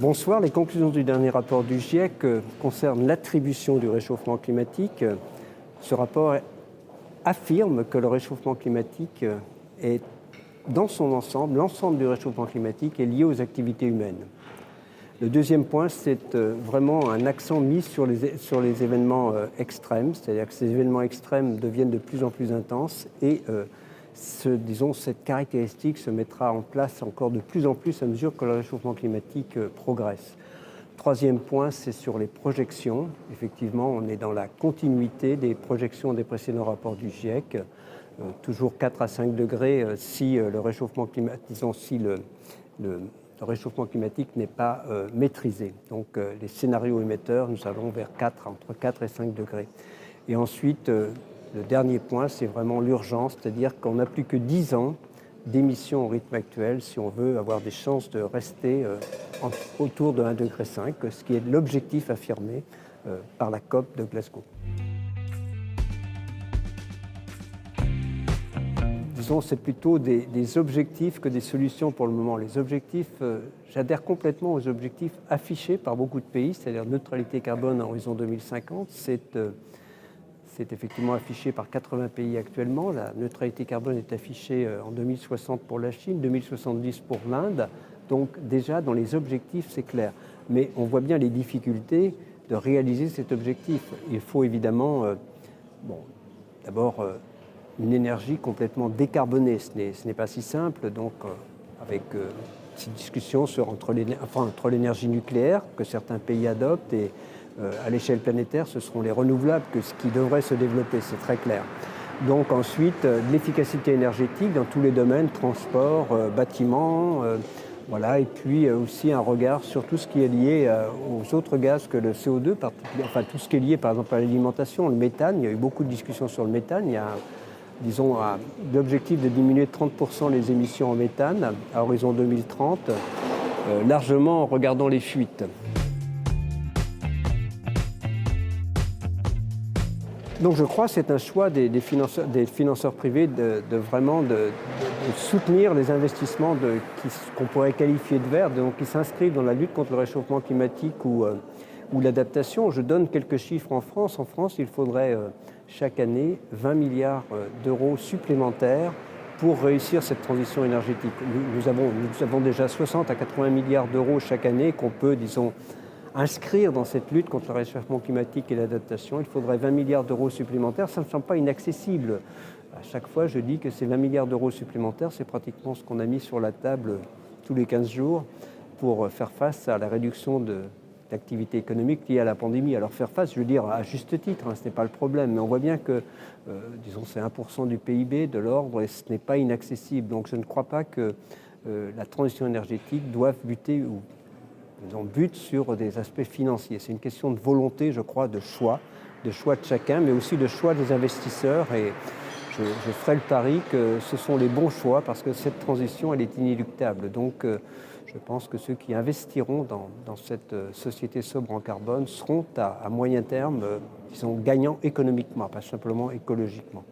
Bonsoir. Les conclusions du dernier rapport du GIEC concernent l'attribution du réchauffement climatique. Ce rapport affirme que le réchauffement climatique est, dans son ensemble, l'ensemble du réchauffement climatique est lié aux activités humaines. Le deuxième point, c'est vraiment un accent mis sur les événements extrêmes, c'est-à-dire que ces événements extrêmes deviennent de plus en plus intenses et cette caractéristique se mettra en place encore de plus en plus à mesure que le réchauffement climatique progresse. Troisième point, c'est sur les projections. Effectivement, on est dans la continuité des projections des précédents rapports du GIEC, toujours 4 à 5 degrés si le réchauffement climatique n'est pas maîtrisé. Donc les scénarios émetteurs, nous allons vers entre 4 et 5 degrés. Et ensuite, le dernier point, c'est vraiment l'urgence, c'est-à-dire qu'on n'a plus que 10 ans d'émissions au rythme actuel si on veut avoir des chances de rester autour de 1,5 degré, ce qui est l'objectif affirmé par la COP de Glasgow. Disons, c'est plutôt des objectifs que des solutions pour le moment. Les objectifs, j'adhère complètement aux objectifs affichés par beaucoup de pays, c'est-à-dire neutralité carbone à horizon 2050. C'est effectivement affiché par 80 pays actuellement. La neutralité carbone est affichée en 2060 pour la Chine, 2070 pour l'Inde. Donc déjà, dans les objectifs, c'est clair. Mais on voit bien les difficultés de réaliser cet objectif. Il faut évidemment, d'abord, une énergie complètement décarbonée. Ce n'est pas si simple. Donc, avec ces discussions entre l'énergie nucléaire que certains pays adoptent et à l'échelle planétaire, ce seront les renouvelables qui devraient se développer, c'est très clair. Donc ensuite, l'efficacité énergétique dans tous les domaines, transport, bâtiments, et puis aussi un regard sur tout ce qui est lié aux autres gaz que le CO2, tout ce qui est lié par exemple à l'alimentation, le méthane. Il y a eu beaucoup de discussions sur le méthane. Il y a, l'objectif de diminuer de 30% les émissions en méthane à horizon 2030, largement en regardant les fuites. Donc je crois que c'est un choix des financeurs privés de soutenir les investissements qu'on pourrait qualifier de verts, donc qui s'inscrivent dans la lutte contre le réchauffement climatique ou l'adaptation. Je donne quelques chiffres en France. En France, il faudrait chaque année 20 milliards d'euros supplémentaires pour réussir cette transition énergétique. Nous avons déjà 60 à 80 milliards d'euros chaque année qu'on peut, inscrire dans cette lutte contre le réchauffement climatique et l'adaptation. Il faudrait 20 milliards d'euros supplémentaires. Ça ne me semble pas inaccessible. À chaque fois, je dis que ces 20 milliards d'euros supplémentaires, c'est pratiquement ce qu'on a mis sur la table tous les 15 jours pour faire face à la réduction de l'activité économique liée à la pandémie. Alors faire face, je veux dire, à juste titre, ce n'est pas le problème, mais on voit bien que, c'est 1% du PIB de l'ordre et ce n'est pas inaccessible. Donc je ne crois pas que la transition énergétique doive buter bute sur des aspects financiers. C'est une question de volonté, je crois, de choix de chacun, mais aussi de choix des investisseurs. Et je ferai le pari que ce sont les bons choix parce que cette transition, elle est inéluctable. Donc, je pense que ceux qui investiront dans cette société sobre en carbone seront à moyen terme, gagnants économiquement, pas simplement écologiquement.